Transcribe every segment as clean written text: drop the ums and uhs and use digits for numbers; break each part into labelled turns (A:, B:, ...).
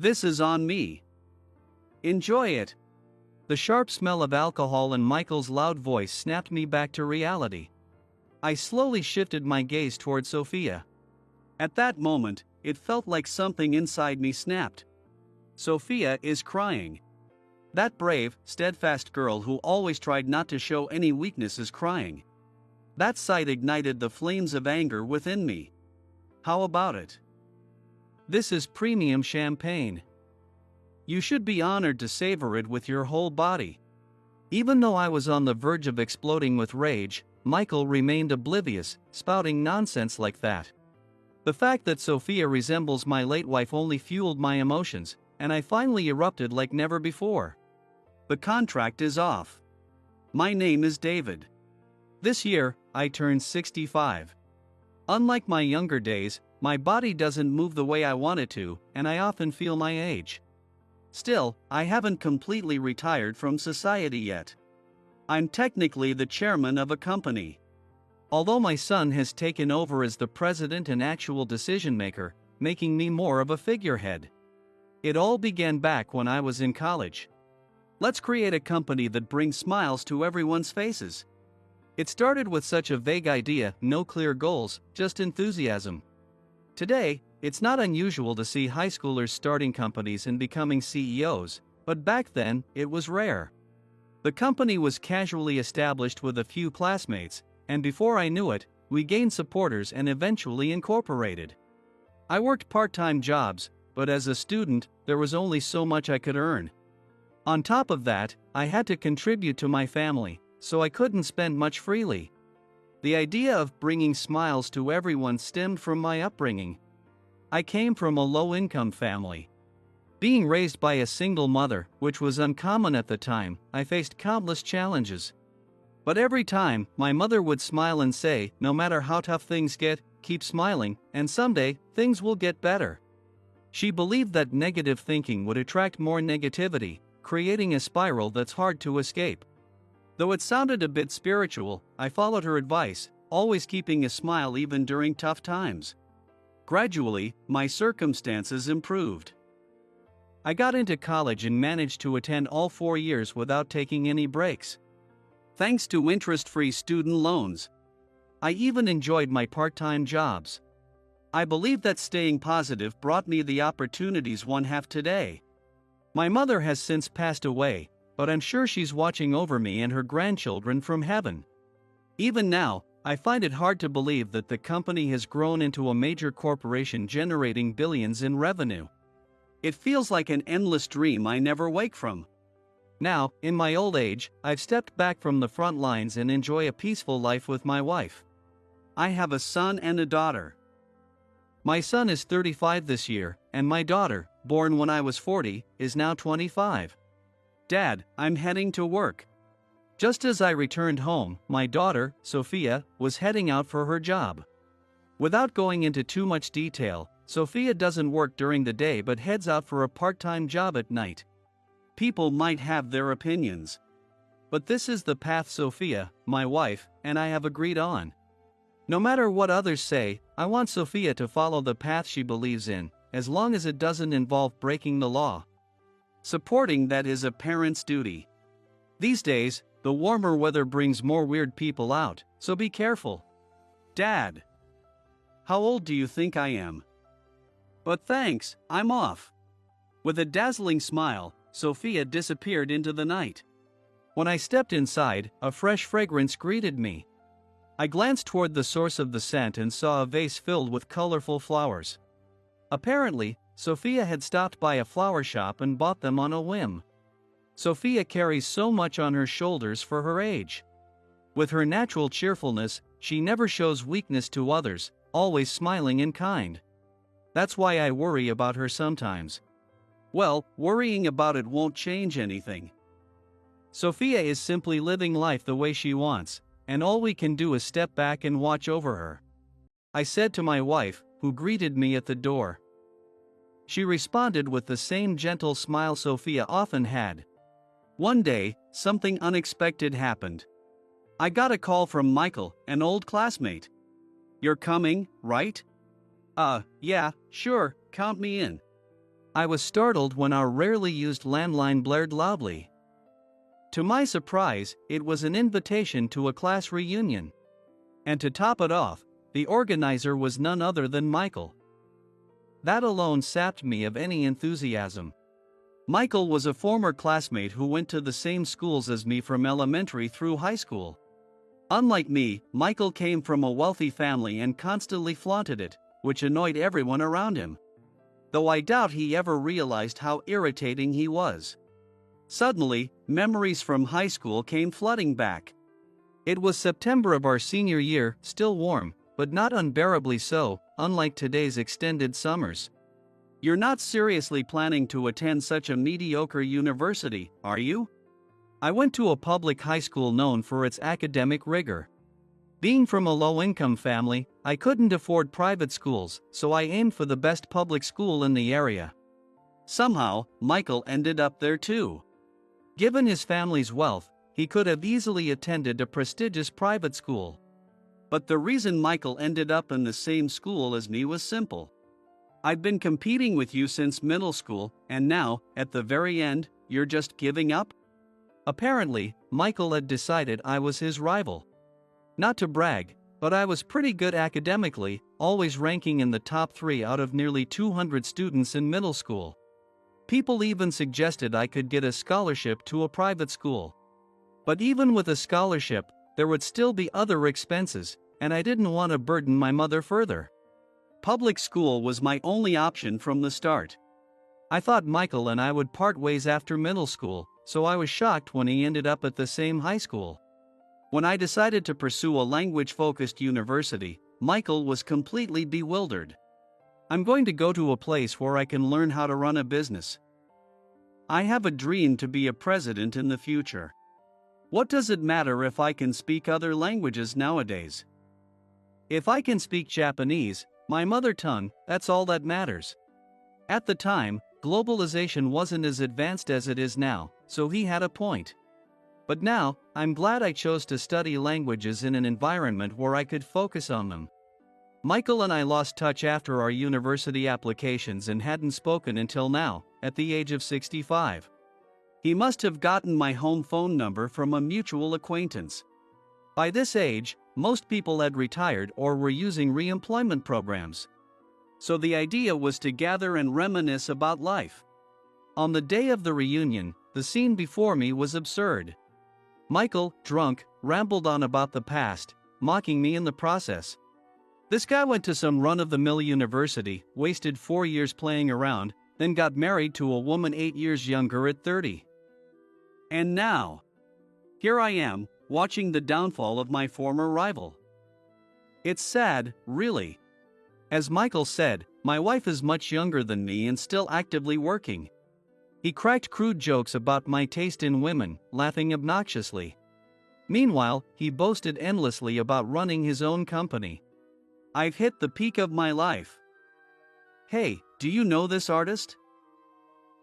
A: This is on me. Enjoy it. The sharp smell of alcohol and Michael's loud voice snapped me back to reality. I slowly shifted my gaze toward Sophia. At that moment, it felt like something inside me snapped. Sophia is crying. That brave, steadfast girl who always tried not to show any weakness is crying. That sight ignited the flames of anger within me. How about it? This is premium champagne. You should be honored to savor it with your whole body. Even though I was on the verge of exploding with rage, Michael remained oblivious, spouting nonsense like that. The fact that Sophia resembles my late wife only fueled my emotions, and I finally erupted like never before. The contract is off. My name is David. This year, I turned 65. Unlike my younger days, my body doesn't move the way I want it to, and I often feel my age. Still, I haven't completely retired from society yet. I'm technically the chairman of a company. Although my son has taken over as the president and actual decision maker, making me more of a figurehead. It all began back when I was in college. Let's create a company that brings smiles to everyone's faces. It started with such a vague idea, no clear goals, just enthusiasm. Today, it's not unusual to see high schoolers starting companies and becoming CEOs, but back then, it was rare. The company was casually established with a few classmates, and before I knew it, we gained supporters and eventually incorporated. I worked part-time jobs, but as a student, there was only so much I could earn. On top of that, I had to contribute to my family, so I couldn't spend much freely. The idea of bringing smiles to everyone stemmed from my upbringing. I came from a low-income family. Being raised by a single mother, which was uncommon at the time, I faced countless challenges. But every time, my mother would smile and say, no matter how tough things get, keep smiling, and someday, things will get better. She believed that negative thinking would attract more negativity, creating a spiral that's hard to escape. Though it sounded a bit spiritual, I followed her advice, always keeping a smile even during tough times. Gradually, my circumstances improved. I got into college and managed to attend all 4 years without taking any breaks. Thanks to interest-free student loans. I even enjoyed my part-time jobs. I believe that staying positive brought me the opportunities one have today. My mother has since passed away, but I'm sure she's watching over me and her grandchildren from heaven. Even now, I find it hard to believe that the company has grown into a major corporation generating billions in revenue. It feels like an endless dream I never wake from. Now, in my old age, I've stepped back from the front lines and enjoy a peaceful life with my wife. I have a son and a daughter. My son is 35 this year, and my daughter, born when I was 40, is now 25. Dad, I'm heading to work. Just as I returned home, my daughter, Sophia, was heading out for her job. Without going into too much detail, Sophia doesn't work during the day but heads out for a part-time job at night. People might have their opinions. But this is the path Sophia, my wife, and I have agreed on. No matter what others say, I want Sophia to follow the path she believes in, as long as it doesn't involve breaking the law. Supporting that is a parent's duty. These days, the warmer weather brings more weird people out, so be careful. Dad. How old do you think I am? But thanks, I'm off. With a dazzling smile, Sophia disappeared into the night. When I stepped inside, a fresh fragrance greeted me. I glanced toward the source of the scent and saw a vase filled with colorful flowers. Apparently, Sophia had stopped by a flower shop and bought them on a whim. Sophia carries so much on her shoulders for her age. With her natural cheerfulness, she never shows weakness to others, always smiling and kind. That's why I worry about her sometimes. Well, worrying about it won't change anything. Sophia is simply living life the way she wants, and all we can do is step back and watch over her. I said to my wife, who greeted me at the door. She responded with the same gentle smile Sophia often had. One day, something unexpected happened. I got a call from Michael, an old classmate. You're coming, right? Yeah, sure, count me in. I was startled when our rarely used landline blared loudly. To my surprise, it was an invitation to a class reunion. And to top it off, the organizer was none other than Michael. That alone sapped me of any enthusiasm. Michael was a former classmate who went to the same schools as me from elementary through high school. Unlike me, Michael came from a wealthy family and constantly flaunted it, which annoyed everyone around him. Though I doubt he ever realized how irritating he was. Suddenly, memories from high school came flooding back. It was September of our senior year, still warm, but not unbearably so, unlike today's extended summers. You're not seriously planning to attend such a mediocre university, are you? I went to a public high school known for its academic rigor. Being from a low-income family, I couldn't afford private schools, so I aimed for the best public school in the area. Somehow, Michael ended up there too. Given his family's wealth, he could have easily attended a prestigious private school. But the reason Michael ended up in the same school as me was simple. I'd been competing with you since middle school, and now, at the very end, you're just giving up? Apparently, Michael had decided I was his rival. Not to brag, but I was pretty good academically, always ranking in the top 3 out of nearly 200 students in middle school. People even suggested I could get a scholarship to a private school. But even with a scholarship, there would still be other expenses, and I didn't want to burden my mother further. Public school was my only option from the start. I thought Michael and I would part ways after middle school, so I was shocked when he ended up at the same high school. When I decided to pursue a language-focused university, Michael was completely bewildered. I'm going to go to a place where I can learn how to run a business. I have a dream to be a president in the future. What does it matter if I can speak other languages nowadays? If I can speak Japanese, my mother tongue, that's all that matters. At the time, globalization wasn't as advanced as it is now, so he had a point. But now, I'm glad I chose to study languages in an environment where I could focus on them. Michael and I lost touch after our university applications and hadn't spoken until now, at the age of 65. He must have gotten my home phone number from a mutual acquaintance. By this age, most people had retired or were using re-employment programs. So the idea was to gather and reminisce about life. On the day of the reunion, the scene before me was absurd. Michael, drunk, rambled on about the past, mocking me in the process. This guy went to some run-of-the-mill university, wasted 4 years playing around, then got married to a woman 8 years younger at 30. And now, here I am, watching the downfall of my former rival. It's sad, really. As Michael said, my wife is much younger than me and still actively working. He cracked crude jokes about my taste in women, laughing obnoxiously. Meanwhile, he boasted endlessly about running his own company. I've hit the peak of my life. Hey, do you know this artist?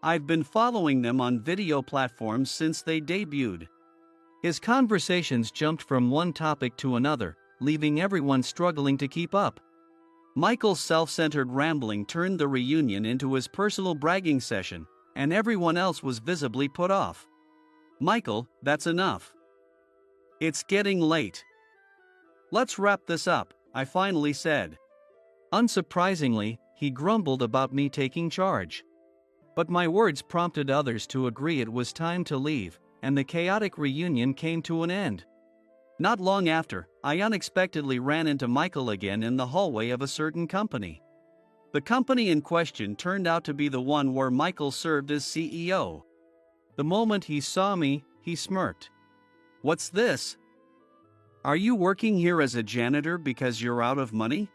A: I've been following them on video platforms since they debuted. His conversations jumped from one topic to another, leaving everyone struggling to keep up. Michael's self-centered rambling turned the reunion into his personal bragging session, and everyone else was visibly put off. Michael, that's enough. It's getting late. Let's wrap this up, I finally said. Unsurprisingly, he grumbled about me taking charge. But my words prompted others to agree it was time to leave, and the chaotic reunion came to an end. Not long after, I unexpectedly ran into Michael again in the hallway of a certain company. The company in question turned out to be the one where Michael served as CEO. The moment he saw me, he smirked. "What's this? Are you working here as a janitor because you're out of money?"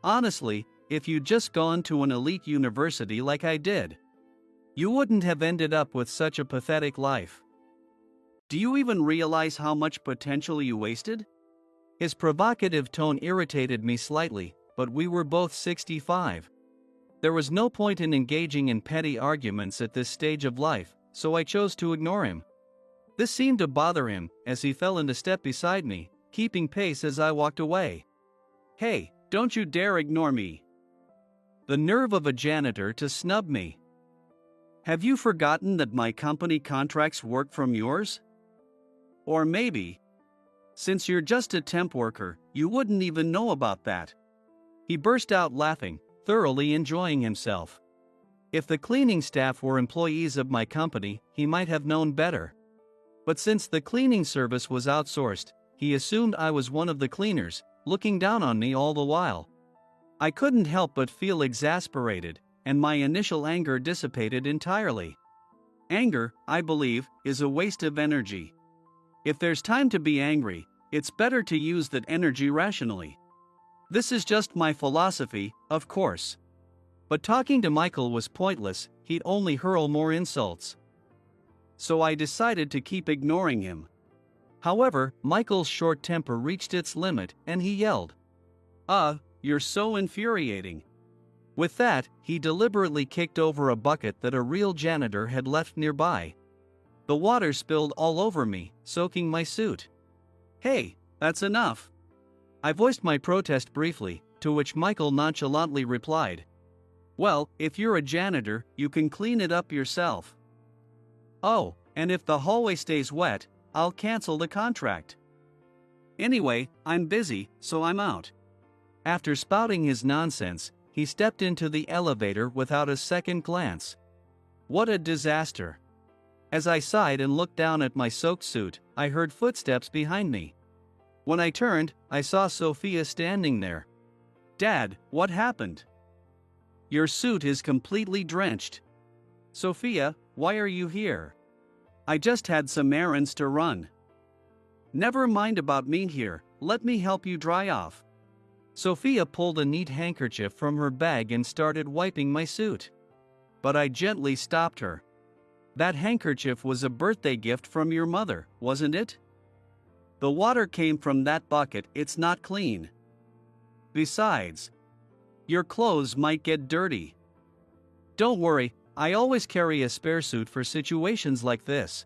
A: Honestly, if you'd just gone to an elite university like I did, you wouldn't have ended up with such a pathetic life. Do you even realize how much potential you wasted? His provocative tone irritated me slightly, but we were both 65. There was no point in engaging in petty arguments at this stage of life, so I chose to ignore him. This seemed to bother him, as he fell into step beside me, keeping pace as I walked away. "Hey, don't you dare ignore me. The nerve of a janitor to snub me. Have you forgotten that my company contracts work from yours? Or maybe, since you're just a temp worker, you wouldn't even know about that. He burst out laughing, thoroughly enjoying himself. If the cleaning staff were employees of my company, he might have known better. But since the cleaning service was outsourced, he assumed I was one of the cleaners, looking down on me all the while. I couldn't help but feel exasperated, and my initial anger dissipated entirely. Anger, I believe, is a waste of energy. If there's time to be angry, it's better to use that energy rationally. This is just my philosophy, of course. But talking to Michael was pointless, he'd only hurl more insults. So I decided to keep ignoring him. However, Michael's short temper reached its limit, and he yelled, You're so infuriating." With that, he deliberately kicked over a bucket that a real janitor had left nearby. The water spilled all over me, soaking my suit. "Hey, that's enough." I voiced my protest briefly, to which Michael nonchalantly replied, "Well, if you're a janitor, you can clean it up yourself." "Oh, and if the hallway stays wet, I'll cancel the contract. Anyway, I'm busy, so I'm out." After spouting his nonsense, he stepped into the elevator without a second glance. What a disaster. As I sighed and looked down at my soaked suit, I heard footsteps behind me. When I turned, I saw Sophia standing there. "Dad, what happened? Your suit is completely drenched." "Sophia, why are you here?" "I just had some errands to run." "Never mind about me here, let me help you dry off." Sophia pulled a neat handkerchief from her bag and started wiping my suit. But I gently stopped her. "That handkerchief was a birthday gift from your mother, wasn't it? The water came from that bucket, it's not clean. Besides, your clothes might get dirty." "Don't worry, I always carry a spare suit for situations like this."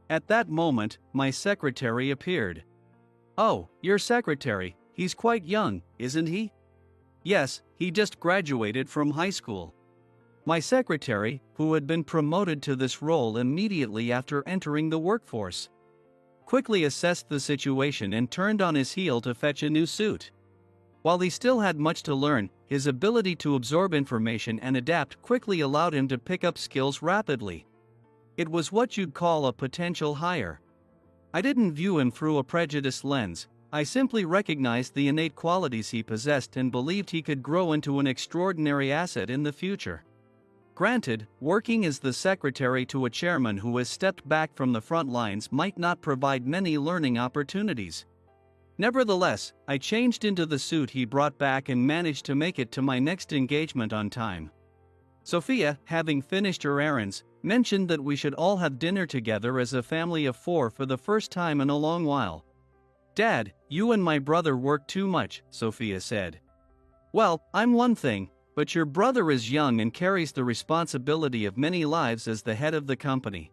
A: At that moment, my secretary appeared. "Oh, your secretary, he's quite young, isn't he?" "Yes, he just graduated from high school." My secretary, who had been promoted to this role immediately after entering the workforce, quickly assessed the situation and turned on his heel to fetch a new suit. While he still had much to learn, his ability to absorb information and adapt quickly allowed him to pick up skills rapidly. It was what you'd call a potential hire. I didn't view him through a prejudiced lens, I simply recognized the innate qualities he possessed and believed he could grow into an extraordinary asset in the future. Granted, working as the secretary to a chairman who has stepped back from the front lines might not provide many learning opportunities. Nevertheless, I changed into the suit he brought back and managed to make it to my next engagement on time. Sophia, having finished her errands, mentioned that we should all have dinner together as a family of 4 for the first time in a long while. "Dad, you and my brother work too much," Sophia said. "Well, I'm one thing, but your brother is young and carries the responsibility of many lives as the head of the company.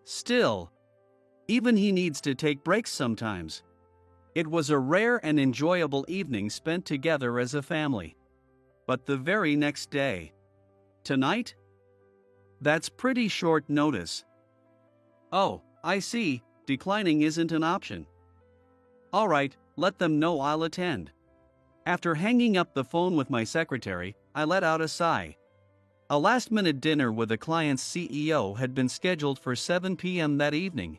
A: Still, even he needs to take breaks sometimes." It was a rare and enjoyable evening spent together as a family. But the very next day. "Tonight? That's pretty short notice." "Oh, I see, declining isn't an option." "All right, let them know I'll attend." After hanging up the phone with my secretary, I let out a sigh. A last-minute dinner with a client's CEO had been scheduled for 7 p.m. that evening.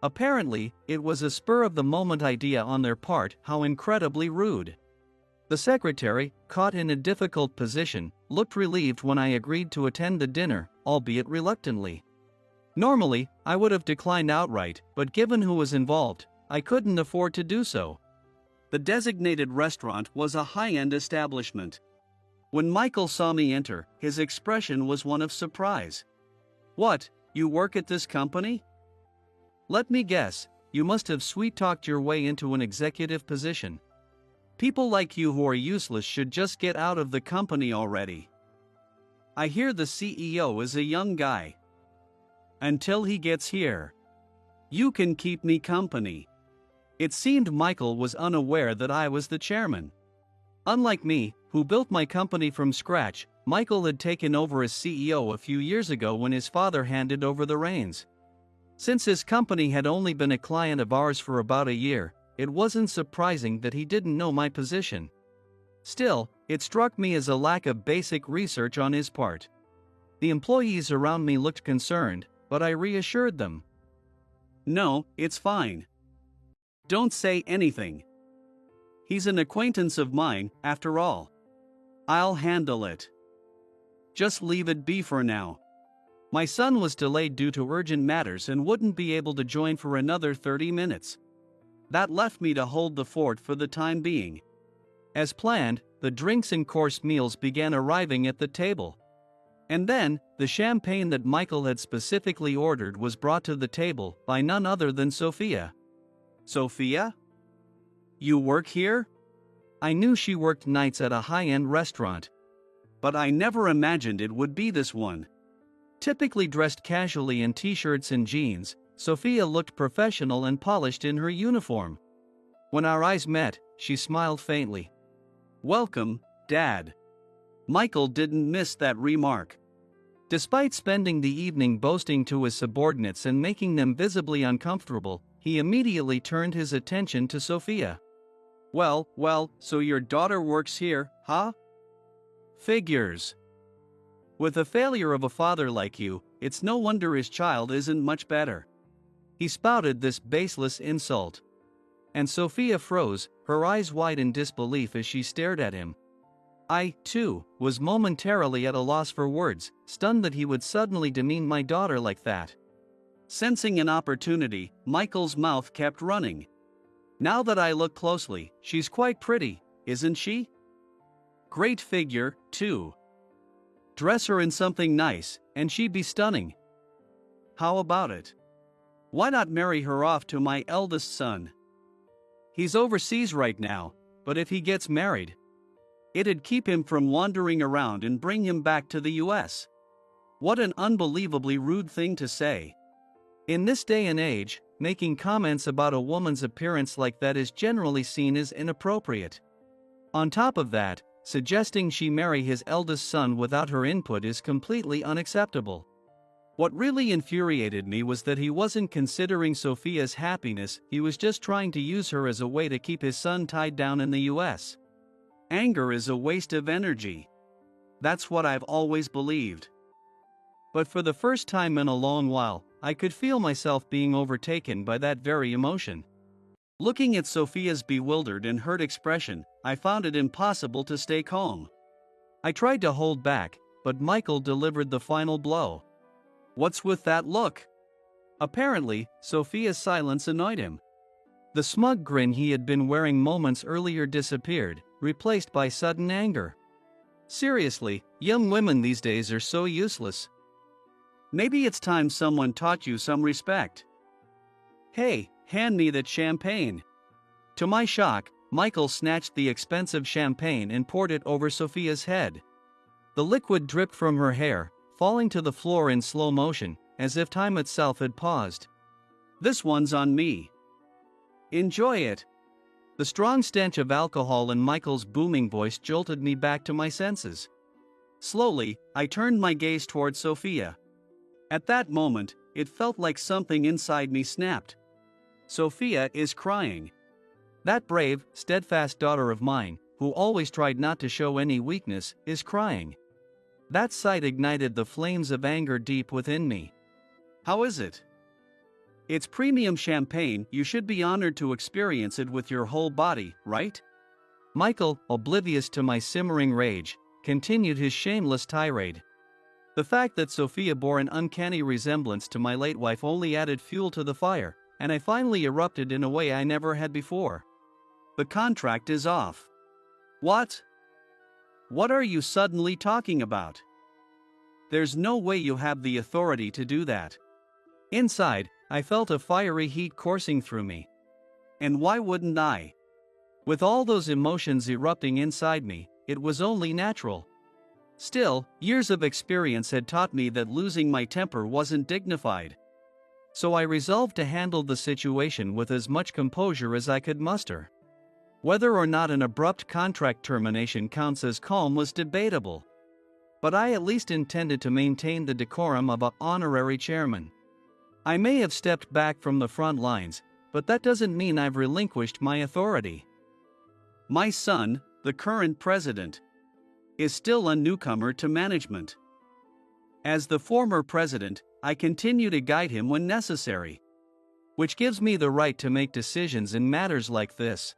A: Apparently, it was a spur-of-the-moment idea on their part. How incredibly rude. The secretary, caught in a difficult position, looked relieved when I agreed to attend the dinner, albeit reluctantly. Normally, I would have declined outright, but given who was involved, I couldn't afford to do so. The designated restaurant was a high-end establishment. When Michael saw me enter, his expression was one of surprise. "What, you work at this company? Let me guess, you must have sweet-talked your way into an executive position. People like you who are useless should just get out of the company already. I hear the CEO is a young guy. Until he gets here, you can keep me company." It seemed Michael was unaware that I was the chairman. Unlike me, who built my company from scratch. Michael had taken over as CEO a few years ago when his father handed over the reins. Since his company had only been a client of ours for about a year, it wasn't surprising that he didn't know my position. Still, it struck me as a lack of basic research on his part. The employees around me looked concerned, but I reassured them. "No, it's fine. Don't say anything. He's an acquaintance of mine, after all. I'll handle it. Just leave it be for now." My son was delayed due to urgent matters and wouldn't be able to join for another 30 minutes. That left me to hold the fort for the time being. As planned, the drinks and course meals began arriving at the table. And then, the champagne that Michael had specifically ordered was brought to the table by none other than Sophia. "Sophia? You work here?" I knew she worked nights at a high-end restaurant, but I never imagined it would be this one. Typically dressed casually in t-shirts and jeans, Sophia looked professional and polished in her uniform. When our eyes met, she smiled faintly. "Welcome, Dad." Michael didn't miss that remark. Despite spending the evening boasting to his subordinates and making them visibly uncomfortable, he immediately turned his attention to Sophia. Well, so your daughter works here, huh? Figures. With the failure of a father like you, it's no wonder his child isn't much better." He spouted this baseless insult. And Sophia froze, her eyes wide in disbelief as she stared at him. I, too, was momentarily at a loss for words, stunned that he would suddenly demean my daughter like that. Sensing an opportunity, Michael's mouth kept running. "Now that I look closely, she's quite pretty, isn't she? Great figure, too. Dress her in something nice, and she'd be stunning. How about it? Why not marry her off to my eldest son? He's overseas right now, but if he gets married, it'd keep him from wandering around and bring him back to the US. What an unbelievably rude thing to say. In this day and age, making comments about a woman's appearance like that is generally seen as inappropriate. On top of that, suggesting she marry his eldest son without her input is completely unacceptable. What really infuriated me was that he wasn't considering Sophia's happiness, he was just trying to use her as a way to keep his son tied down in the US. Anger is a waste of energy. That's what I've always believed. But for the first time in a long while, I could feel myself being overtaken by that very emotion. Looking at Sophia's bewildered and hurt expression, I found it impossible to stay calm. I tried to hold back, but Michael delivered the final blow. "What's with that look?" Apparently, Sophia's silence annoyed him. The smug grin he had been wearing moments earlier disappeared, replaced by sudden anger. Seriously, young women these days are so useless. Maybe it's time someone taught you some respect. Hey, hand me that champagne. To my shock, Michael snatched the expensive champagne and poured it over Sophia's head. The liquid dripped from her hair, falling to the floor in slow motion, as if time itself had paused. "This one's on me. Enjoy it." The strong stench of alcohol in Michael's booming voice jolted me back to my senses. Slowly, I turned my gaze toward Sophia. At that moment, it felt like something inside me snapped. Sophia is crying. That brave, steadfast daughter of mine, who always tried not to show any weakness, is crying. That sight ignited the flames of anger deep within me. "How is it?" "It's premium champagne, you should be honored to experience it with your whole body, right?" Michael, oblivious to my simmering rage, continued his shameless tirade. The fact that Sophia bore an uncanny resemblance to my late wife only added fuel to the fire, and I finally erupted in a way I never had before. "The contract is off." "What? What are you suddenly talking about? There's no way you have the authority to do that." Inside, I felt a fiery heat coursing through me. And why wouldn't I? With all those emotions erupting inside me, it was only natural. Still, years of experience had taught me that losing my temper wasn't dignified. So I resolved to handle the situation with as much composure as I could muster. Whether or not an abrupt contract termination counts as calm was debatable. But I at least intended to maintain the decorum of an honorary chairman. I may have stepped back from the front lines, but that doesn't mean I've relinquished my authority. My son, the current president, is still a newcomer to management. As the former president, I continue to guide him when necessary, which gives me the right to make decisions in matters like this.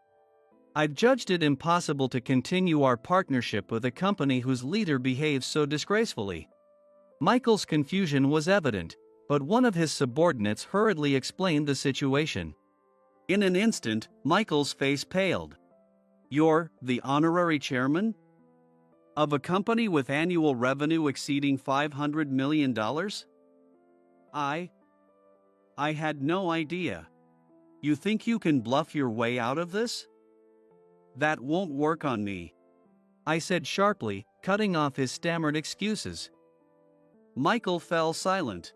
A: I've judged it impossible to continue our partnership with a company whose leader behaves so disgracefully. Michael's confusion was evident, but one of his subordinates hurriedly explained the situation. In an instant, Michael's face paled. "You're the honorary chairman? Of a company with annual revenue exceeding $500 million? I had no idea. You think you can bluff your way out of this? That won't work on me," I said sharply, cutting off his stammered excuses. Michael fell silent.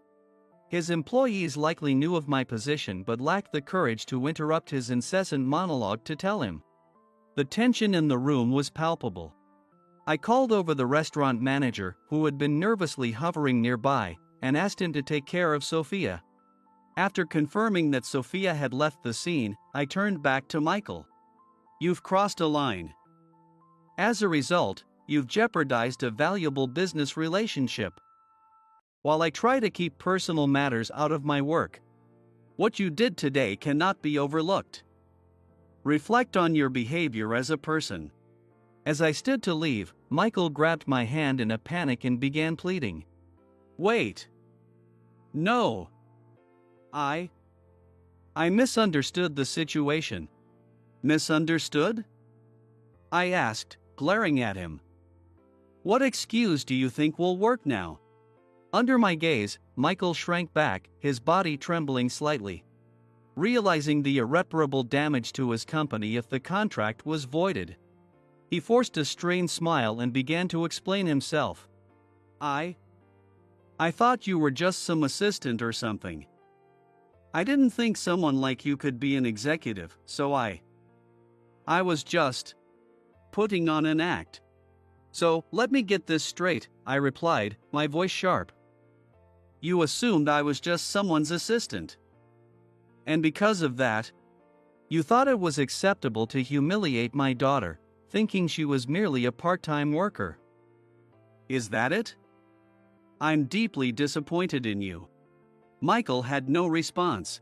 A: His employees likely knew of my position but lacked the courage to interrupt his incessant monologue to tell him. The tension in the room was palpable. I called over the restaurant manager, who had been nervously hovering nearby, and asked him to take care of Sophia. After confirming that Sophia had left the scene, I turned back to Michael. "You've crossed a line. As a result, you've jeopardized a valuable business relationship. While I try to keep personal matters out of my work, what you did today cannot be overlooked. Reflect on your behavior as a person." As I stood to leave, Michael grabbed my hand in a panic and began pleading. "Wait. No. I misunderstood the situation." "Misunderstood?" I asked, glaring at him. "What excuse do you think will work now?" Under my gaze, Michael shrank back, his body trembling slightly. Realizing the irreparable damage to his company if the contract was voided, he forced a strained smile and began to explain himself. I thought you were just some assistant or something. I didn't think someone like you could be an executive, so I was just putting on an act." "So, let me get this straight," I replied, my voice sharp. "You assumed I was just someone's assistant. And because of that, you thought it was acceptable to humiliate my daughter, thinking she was merely a part-time worker. Is that it? I'm deeply disappointed in you." Michael had no response.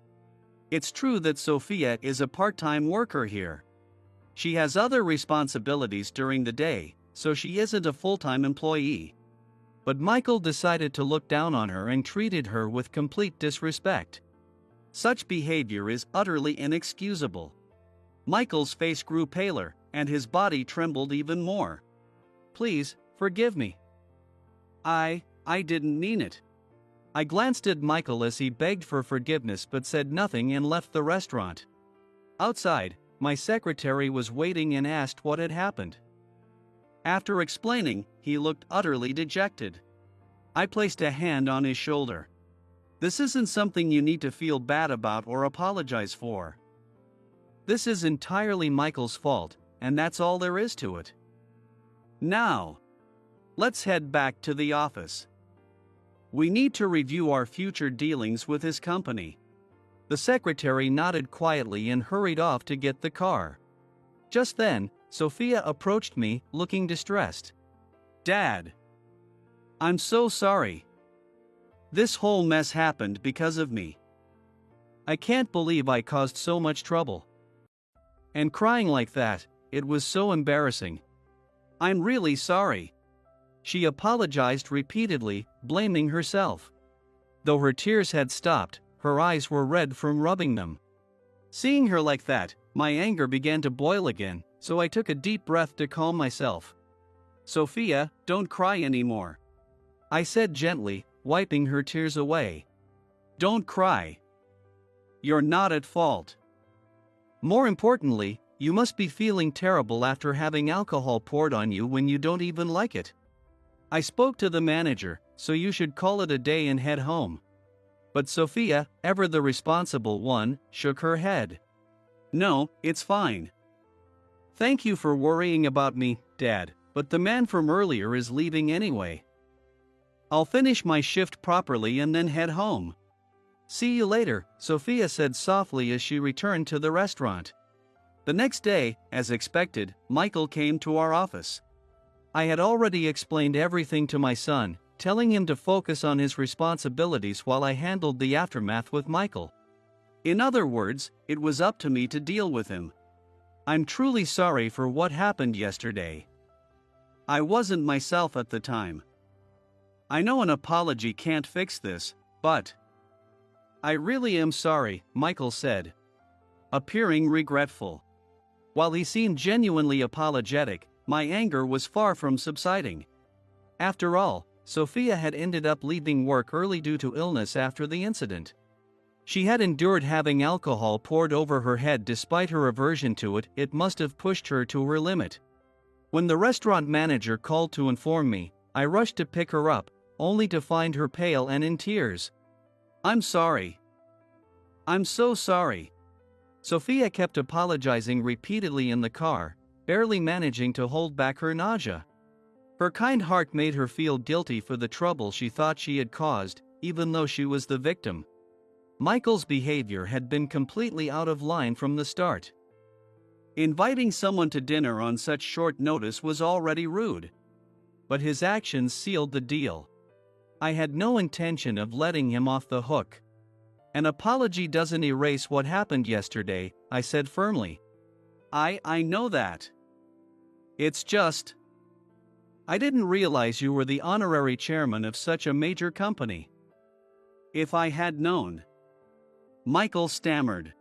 A: It's true that Sophia is a part-time worker here. She has other responsibilities during the day, so she isn't a full-time employee. But Michael decided to look down on her and treated her with complete disrespect. Such behavior is utterly inexcusable. Michael's face grew paler, and his body trembled even more. "Please, forgive me. I didn't mean it." I glanced at Michael as he begged for forgiveness but said nothing and left the restaurant. Outside, my secretary was waiting and asked what had happened. After explaining, he looked utterly dejected. I placed a hand on his shoulder. "This isn't something you need to feel bad about or apologize for. This is entirely Michael's fault, and that's all there is to it. Now, let's head back to the office. We need to review our future dealings with his company." The secretary nodded quietly and hurried off to get the car. Just then, Sophia approached me, looking distressed. "Dad, I'm so sorry. This whole mess happened because of me. I can't believe I caused so much trouble." And crying like that, it was so embarrassing. "I'm really sorry." She apologized repeatedly, blaming herself. Though her tears had stopped, her eyes were red from rubbing them. Seeing her like that, my anger began to boil again, so I took a deep breath to calm myself. "Sophia, don't cry anymore," I said gently, wiping her tears away. "Don't cry. You're not at fault. More importantly, you must be feeling terrible after having alcohol poured on you when you don't even like it. I spoke to the manager, so you should call it a day and head home." But Sophia, ever the responsible one, shook her head. "No, it's fine. Thank you for worrying about me, Dad, but the man from earlier is leaving anyway. I'll finish my shift properly and then head home. See you later, Sophia said softly as she returned to the restaurant. The next day, as expected, Michael came to our office. I had already explained everything to my son, telling him to focus on his responsibilities while I handled the aftermath with Michael. In other words, it was up to me to deal with him. I'm truly sorry for what happened yesterday. I wasn't myself at the time. I know an apology can't fix this, but I really am sorry, Michael said, appearing regretful. While he seemed genuinely apologetic, my anger was far from subsiding. After all, Sophia had ended up leaving work early due to illness after the incident. She had endured having alcohol poured over her head despite her aversion to it. It must have pushed her to her limit. When the restaurant manager called to inform me, I rushed to pick her up, only to find her pale and in tears. I'm sorry. I'm so sorry. Sophia kept apologizing repeatedly in the car, barely managing to hold back her nausea. Her kind heart made her feel guilty for the trouble she thought she had caused, even though she was the victim. Michael's behavior had been completely out of line from the start. Inviting someone to dinner on such short notice was already rude. But his actions sealed the deal. I had no intention of letting him off the hook. An apology doesn't erase what happened yesterday, I said firmly. I know that. It's just, I didn't realize you were the honorary chairman of such a major company. If I had known. Michael stammered.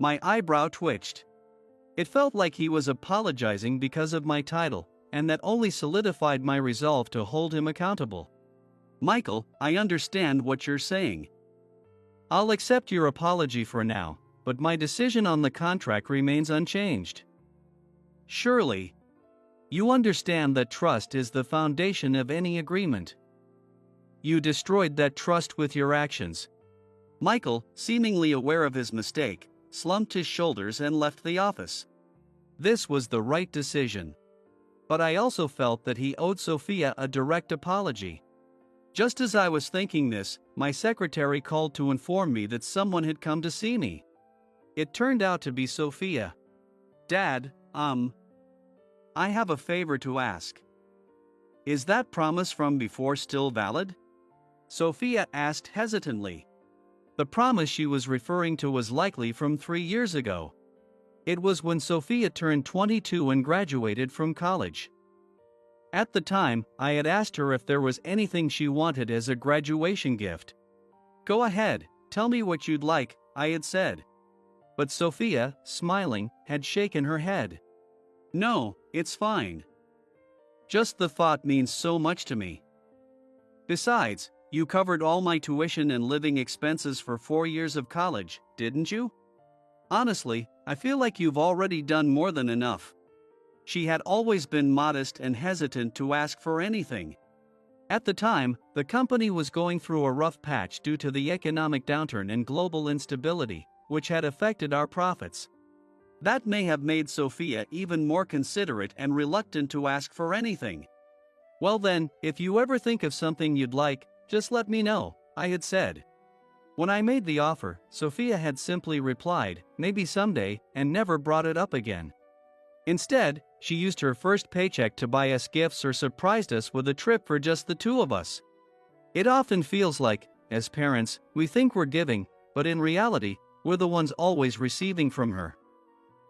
A: My eyebrow twitched. It felt like he was apologizing because of my title, and that only solidified my resolve to hold him accountable. Michael, I understand what you're saying. I'll accept your apology for now, but my decision on the contract remains unchanged. Surely, you understand that trust is the foundation of any agreement. You destroyed that trust with your actions. Michael, seemingly aware of his mistake, slumped his shoulders and left the office. This was the right decision. But I also felt that he owed Sophia a direct apology. Just as I was thinking this, my secretary called to inform me that someone had come to see me. It turned out to be Sophia. Dad, I have a favor to ask. Is that promise from before still valid? Sophia asked hesitantly. The promise she was referring to was likely from 3 years ago. It was when Sophia turned 22 and graduated from college. At the time, I had asked her if there was anything she wanted as a graduation gift. Go ahead, tell me what you'd like, I had said. But Sophia, smiling, had shaken her head. No, it's fine. Just the thought means so much to me. Besides, you covered all my tuition and living expenses for 4 years of college, didn't you? Honestly, I feel like you've already done more than enough. She had always been modest and hesitant to ask for anything. At the time, the company was going through a rough patch due to the economic downturn and global instability, which had affected our profits. That may have made Sophia even more considerate and reluctant to ask for anything. Well then, if you ever think of something you'd like, just let me know, I had said. When I made the offer, Sophia had simply replied, maybe someday, and never brought it up again. Instead, she used her first paycheck to buy us gifts or surprised us with a trip for just the two of us. It often feels like, as parents, we think we're giving, but in reality, we're the ones always receiving from her.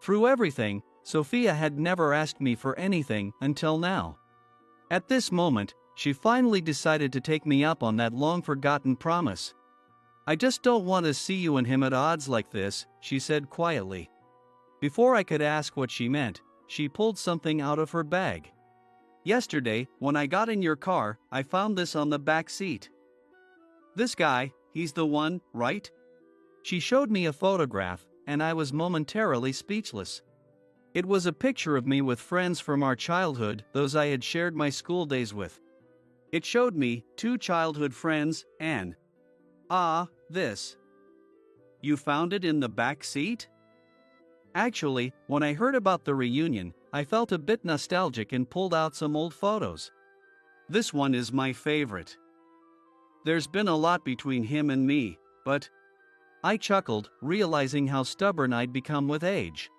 A: Through everything, Sophia had never asked me for anything until now. At this moment, she finally decided to take me up on that long-forgotten promise. I just don't want to see you and him at odds like this, she said quietly. Before I could ask what she meant, she pulled something out of her bag. Yesterday, when I got in your car, I found this on the back seat. This guy, he's the one, right? She showed me a photograph, and I was momentarily speechless. It was a picture of me with friends from our childhood, those I had shared my school days with. It showed me 2 childhood friends, and this. You found it in the back seat? Actually, when I heard about the reunion, I felt a bit nostalgic and pulled out some old photos. This one is my favorite. There's been a lot between him and me, but I chuckled, realizing how stubborn I'd become with age.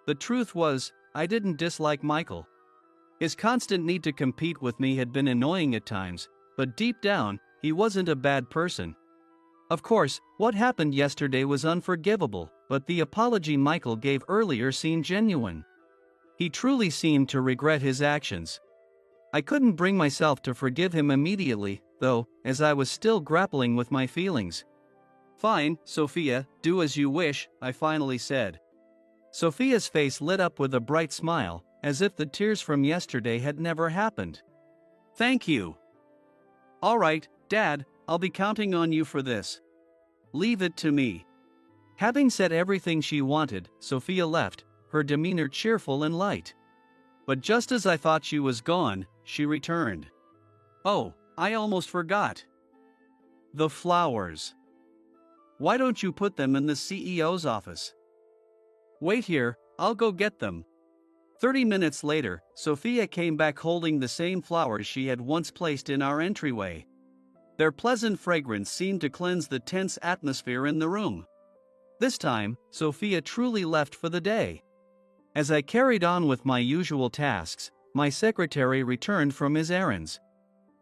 A: The truth was, I didn't dislike Michael. His constant need to compete with me had been annoying at times, but deep down, he wasn't a bad person. Of course, what happened yesterday was unforgivable, but the apology Michael gave earlier seemed genuine. He truly seemed to regret his actions. I couldn't bring myself to forgive him immediately, though, as I was still grappling with my feelings. "Fine, Sophia, do as you wish," I finally said. Sophia's face lit up with a bright smile, as if the tears from yesterday had never happened. "Thank you. All right, Dad, I'll be counting on you for this. Leave it to me." Having said everything she wanted, Sophia left, her demeanor cheerful and light. But just as I thought she was gone, she returned. "Oh, I almost forgot. The flowers. Why don't you put them in the CEO's office?" "Wait here, I'll go get them." 30 minutes later, Sophia came back holding the same flowers she had once placed in our entryway. Their pleasant fragrance seemed to cleanse the tense atmosphere in the room. This time, Sophia truly left for the day. As I carried on with my usual tasks, my secretary returned from his errands.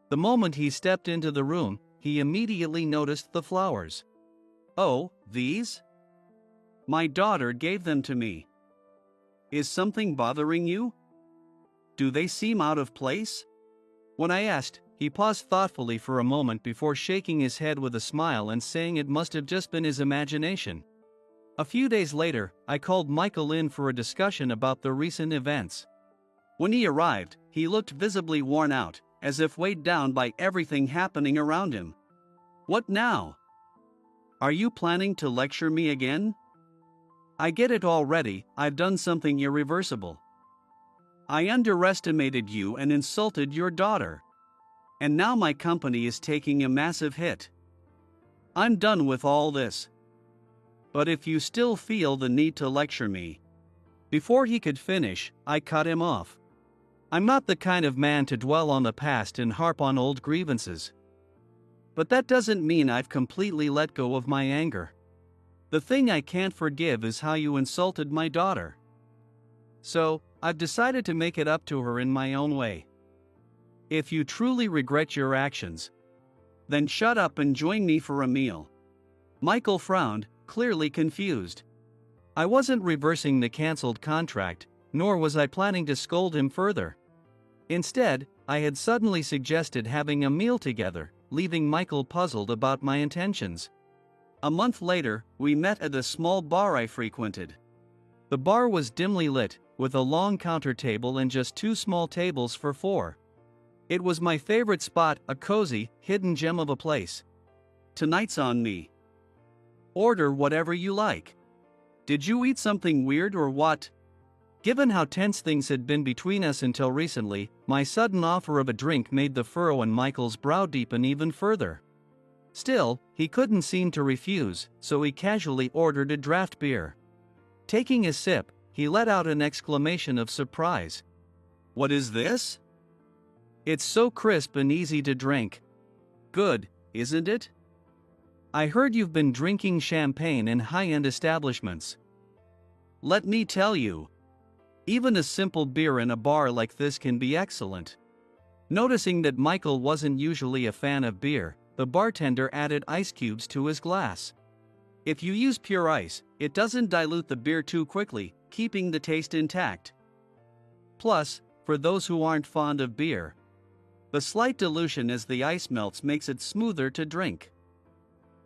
A: The moment he stepped into the room, he immediately noticed the flowers. "Oh, these? My daughter gave them to me. Is something bothering you? Do they seem out of place?" When I asked, he paused thoughtfully for a moment before shaking his head with a smile and saying it must have just been his imagination. A few days later, I called Michael in for a discussion about the recent events. When he arrived, he looked visibly worn out, as if weighed down by everything happening around him. "What now? Are you planning to lecture me again? I get it already, I've done something irreversible. I underestimated you and insulted your daughter. And now my company is taking a massive hit. I'm done with all this. But if you still feel the need to lecture me..." Before he could finish, I cut him off. I'm not the kind of man to dwell on the past and harp on old grievances. But that doesn't mean I've completely let go of my anger. The thing I can't forgive is how you insulted my daughter. So, I've decided to make it up to her in my own way. If you truly regret your actions, then shut up and join me for a meal." Michael frowned, clearly confused. I wasn't reversing the cancelled contract, nor was I planning to scold him further. Instead, I had suddenly suggested having a meal together, leaving Michael puzzled about my intentions. A month later, we met at a small bar I frequented. The bar was dimly lit, with a long counter table and just 2 small tables for 4. It was my favorite spot, a cozy, hidden gem of a place. "Tonight's on me. Order whatever you like. Did you eat something weird or what?" Given how tense things had been between us until recently, my sudden offer of a drink made the furrow in Michael's brow deepen even further. Still, he couldn't seem to refuse, so he casually ordered a draft beer. Taking a sip, he let out an exclamation of surprise. "What is this? It's so crisp and easy to drink. Good, isn't it? I heard you've been drinking champagne in high-end establishments. Let me tell you, even a simple beer in a bar like this can be excellent." Noticing that Michael wasn't usually a fan of beer, the bartender added ice cubes to his glass. If you use pure ice, it doesn't dilute the beer too quickly, keeping the taste intact. Plus, for those who aren't fond of beer, the slight dilution as the ice melts makes it smoother to drink.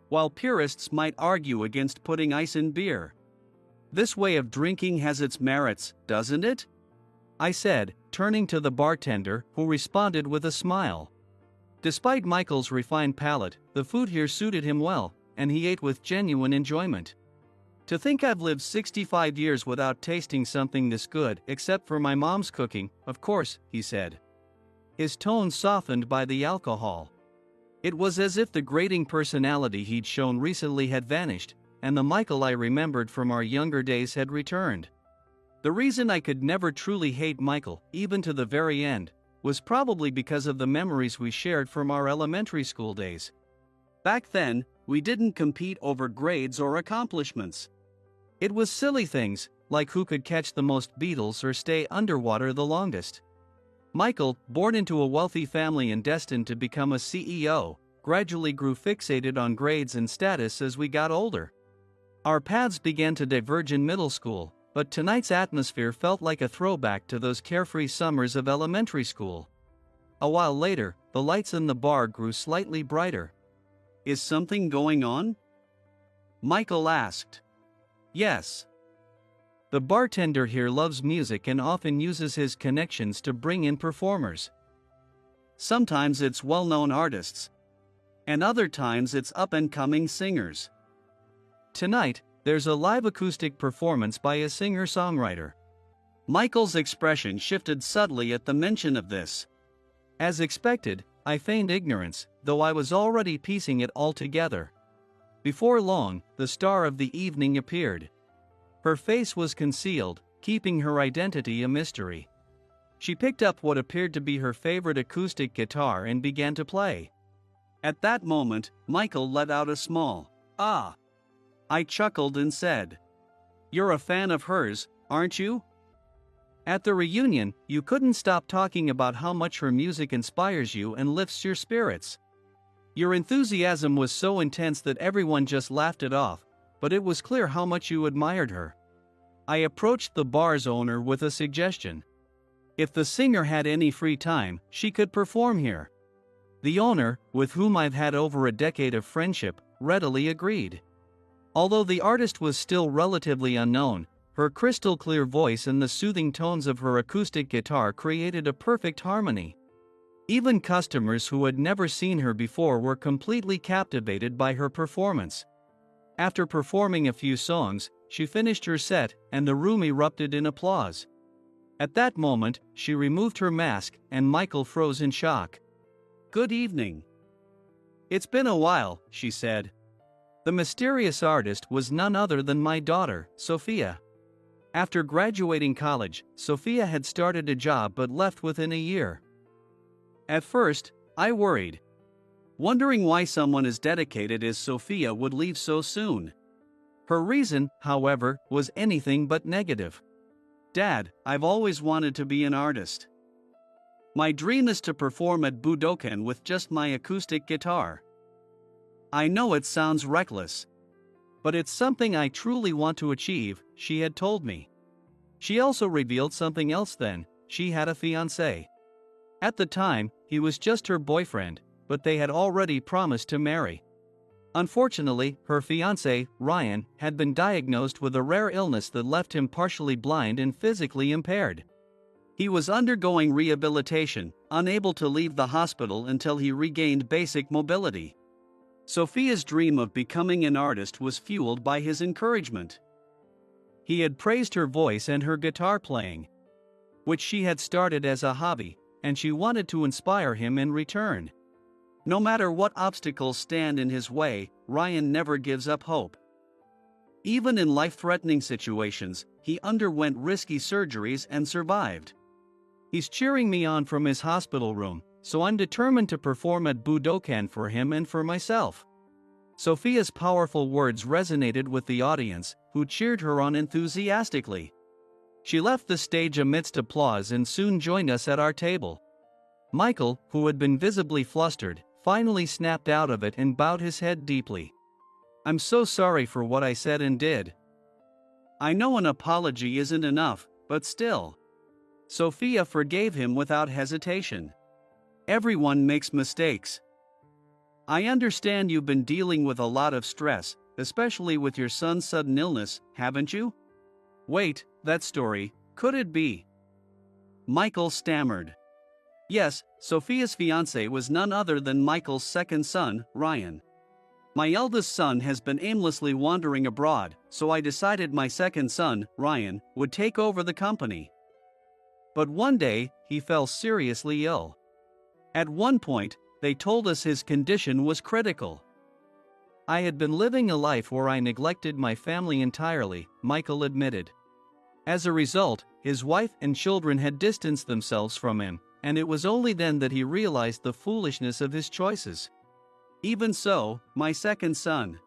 A: While purists might argue against putting ice in beer, this way of drinking has its merits, doesn't it? I said, turning to the bartender, who responded with a smile. Despite Michael's refined palate, the food here suited him well, and he ate with genuine enjoyment. "To think I've lived 65 years without tasting something this good, except for my mom's cooking, of course," he said. His tone softened by the alcohol. It was as if the grating personality he'd shown recently had vanished, and the Michael I remembered from our younger days had returned. The reason I could never truly hate Michael, even to the very end, was probably because of the memories we shared from our elementary school days. Back then, we didn't compete over grades or accomplishments. It was silly things, like who could catch the most beetles or stay underwater the longest. Michael, born into a wealthy family and destined to become a CEO, gradually grew fixated on grades and status as we got older. Our paths began to diverge in middle school, but tonight's atmosphere felt like a throwback to those carefree summers of elementary school. A while later, the lights in the bar grew slightly brighter. "Is something going on?" Michael asked. "Yes. The bartender here loves music and often uses his connections to bring in performers. Sometimes it's well-known artists, and other times it's up-and-coming singers. Tonight, there's a live acoustic performance by a singer-songwriter." Michael's expression shifted subtly at the mention of this. As expected, I feigned ignorance, though I was already piecing it all together. Before long, the star of the evening appeared. Her face was concealed, keeping her identity a mystery. She picked up what appeared to be her favorite acoustic guitar and began to play. At that moment, Michael let out a small, "Ah." I chuckled and said, "You're a fan of hers, aren't you?" At the reunion, you couldn't stop talking about how much her music inspires you and lifts your spirits. Your enthusiasm was so intense that everyone just laughed it off, but it was clear how much you admired her. I approached the bar's owner with a suggestion. If the singer had any free time, she could perform here. The owner, with whom I've had over a decade of friendship, readily agreed. Although the artist was still relatively unknown, her crystal-clear voice and the soothing tones of her acoustic guitar created a perfect harmony. Even customers who had never seen her before were completely captivated by her performance. After performing a few songs, she finished her set, and the room erupted in applause. At that moment, she removed her mask, and Michael froze in shock. "Good evening." "It's been a while," she said. The mysterious artist was none other than my daughter, Sophia. After graduating college, Sophia had started a job but left within a year. At first, I worried, wondering why someone as dedicated as Sophia would leave so soon. Her reason, however, was anything but negative. "Dad, I've always wanted to be an artist. My dream is to perform at Budokan with just my acoustic guitar. I know it sounds reckless, but it's something I truly want to achieve," she had told me. She also revealed something else then: she had a fiancé. At the time, he was just her boyfriend, but they had already promised to marry. Unfortunately, her fiancé, Ryan, had been diagnosed with a rare illness that left him partially blind and physically impaired. He was undergoing rehabilitation, unable to leave the hospital until he regained basic mobility. Sophia's dream of becoming an artist was fueled by his encouragement. He had praised her voice and her guitar playing, which she had started as a hobby, and she wanted to inspire him in return. No matter what obstacles stand in his way, Ryan never gives up hope. Even in life-threatening situations, he underwent risky surgeries and survived. He's cheering me on from his hospital room, so I'm determined to perform at Budokan for him and for myself. Sophia's powerful words resonated with the audience, who cheered her on enthusiastically. She left the stage amidst applause and soon joined us at our table. Michael, who had been visibly flustered, finally snapped out of it and bowed his head deeply. "I'm so sorry for what I said and did." "I know an apology isn't enough, but still." Sophia forgave him without hesitation. "Everyone makes mistakes. I understand you've been dealing with a lot of stress, especially with your son's sudden illness, haven't you?" "Wait, that story, could it be?" Michael stammered. Yes, Sophia's fiancé was none other than Michael's second son, Ryan. My eldest son has been aimlessly wandering abroad, so I decided my second son, Ryan, would take over the company. But one day, he fell seriously ill. At one point, they told us his condition was critical. I had been living a life where I neglected my family entirely, Michael admitted. As a result, his wife and children had distanced themselves from him, and it was only then that he realized the foolishness of his choices. Even so, my second son,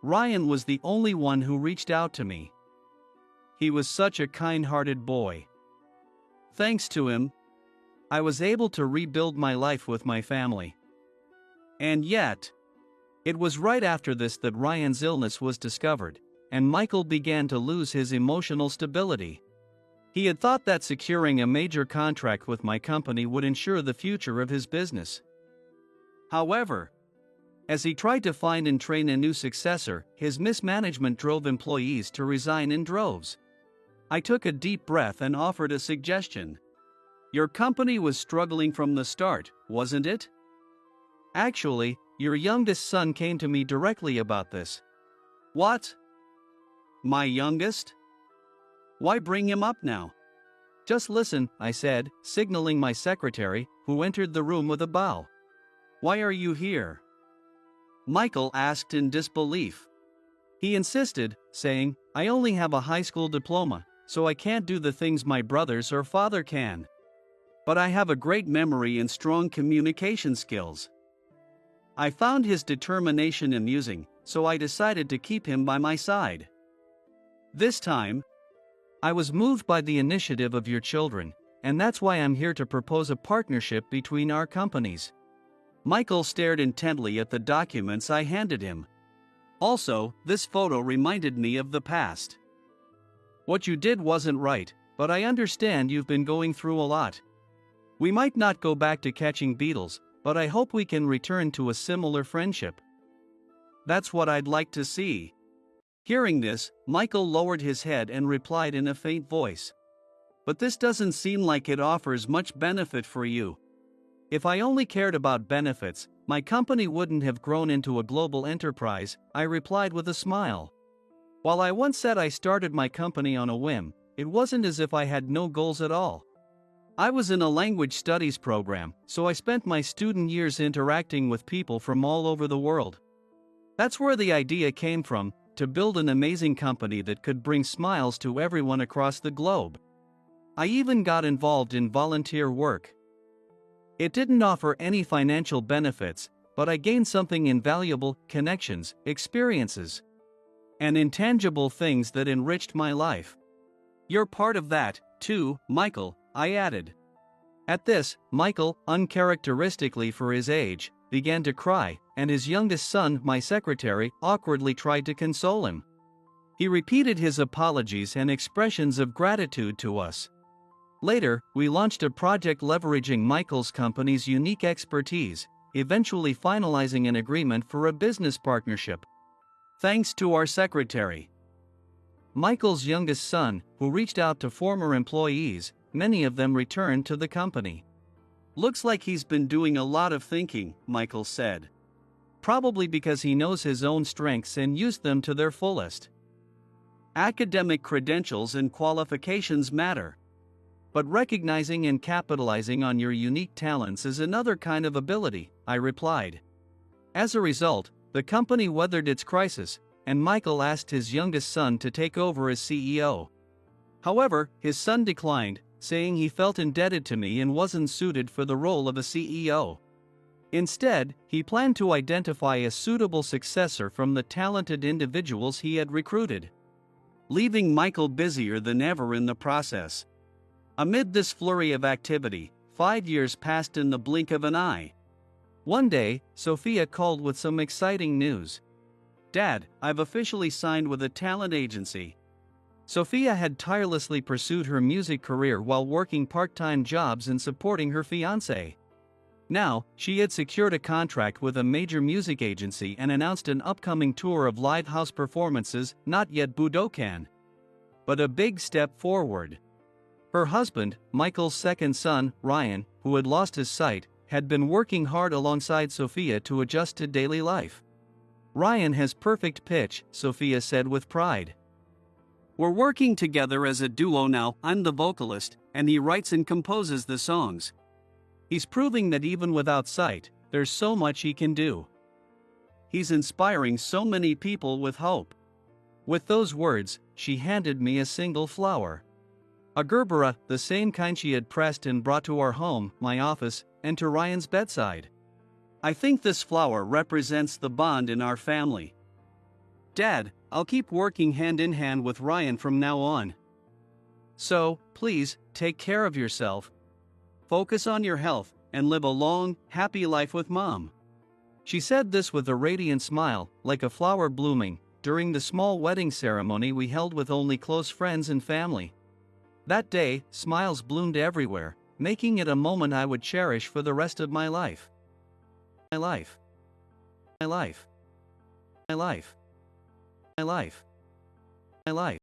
A: Ryan, was the only one who reached out to me. He was such a kind-hearted boy. Thanks to him, I was able to rebuild my life with my family. And yet, it was right after this that Ryan's illness was discovered, and Michael began to lose his emotional stability. He had thought that securing a major contract with my company would ensure the future of his business. However, as he tried to find and train a new successor, his mismanagement drove employees to resign in droves. I took a deep breath and offered a suggestion. Your company was struggling from the start, wasn't it? Actually, your youngest son came to me directly about this. What? My youngest? Why bring him up now? Just listen, I said, signaling my secretary, who entered the room with a bow. Why are you here? Michael asked in disbelief. He insisted, saying, I only have a high school diploma, so I can't do the things my brothers or father can. But I have a great memory and strong communication skills. I found his determination amusing, so I decided to keep him by my side. This time, I was moved by the initiative of your children, and that's why I'm here to propose a partnership between our companies. Michael stared intently at the documents I handed him. Also, this photo reminded me of the past. What you did wasn't right, but I understand you've been going through a lot. We might not go back to catching beetles, but I hope we can return to a similar friendship. That's what I'd like to see. Hearing this, Michael lowered his head and replied in a faint voice. But this doesn't seem like it offers much benefit for you. If I only cared about benefits, my company wouldn't have grown into a global enterprise, I replied with a smile. While I once said I started my company on a whim, it wasn't as if I had no goals at all. I was in a language studies program, so I spent my student years interacting with people from all over the world. That's where the idea came from, to build an amazing company that could bring smiles to everyone across the globe. I even got involved in volunteer work. It didn't offer any financial benefits, but I gained something invaluable: connections, experiences, and intangible things that enriched my life. You're part of that, too, Michael, I added. At this, Michael, uncharacteristically for his age, began to cry, and his youngest son, my secretary, awkwardly tried to console him. He repeated his apologies and expressions of gratitude to us. Later, we launched a project leveraging Michael's company's unique expertise, eventually finalizing an agreement for a business partnership. Thanks to our secretary. Michael's youngest son, who reached out to former employees, many of them returned to the company. Looks like he's been doing a lot of thinking, Michael said. Probably because he knows his own strengths and used them to their fullest. Academic credentials and qualifications matter. But recognizing and capitalizing on your unique talents is another kind of ability, I replied. As a result, the company weathered its crisis, and Michael asked his youngest son to take over as CEO. However, his son declined, saying he felt indebted to me and wasn't suited for the role of a CEO. Instead, he planned to identify a suitable successor from the talented individuals he had recruited, leaving Michael busier than ever in the process. Amid this flurry of activity, 5 years passed in the blink of an eye. One day, Sophia called with some exciting news. Dad, I've officially signed with a talent agency. Sophia had tirelessly pursued her music career while working part-time jobs and supporting her fiancé. Now, she had secured a contract with a major music agency and announced an upcoming tour of live house performances, not yet Budokan, but a big step forward. Her husband, Michael's second son, Ryan, who had lost his sight, had been working hard alongside Sophia to adjust to daily life. Ryan has perfect pitch, Sophia said with pride. We're working together as a duo now. I'm the vocalist, and he writes and composes the songs. He's proving that even without sight, there's so much he can do. He's inspiring so many people with hope." With those words, she handed me a single flower. A gerbera, the same kind she had pressed and brought to our home, my office, and to Ryan's bedside. "I think this flower represents the bond in our family. Dad, I'll keep working hand in hand with Ryan from now on. So, please, take care of yourself. Focus on your health, and live a long, happy life with Mom." She said this with a radiant smile, like a flower blooming, during the small wedding ceremony we held with only close friends and family. That day, smiles bloomed everywhere, making it a moment I would cherish for the rest of my life. My life. My life. My life. My life. My life.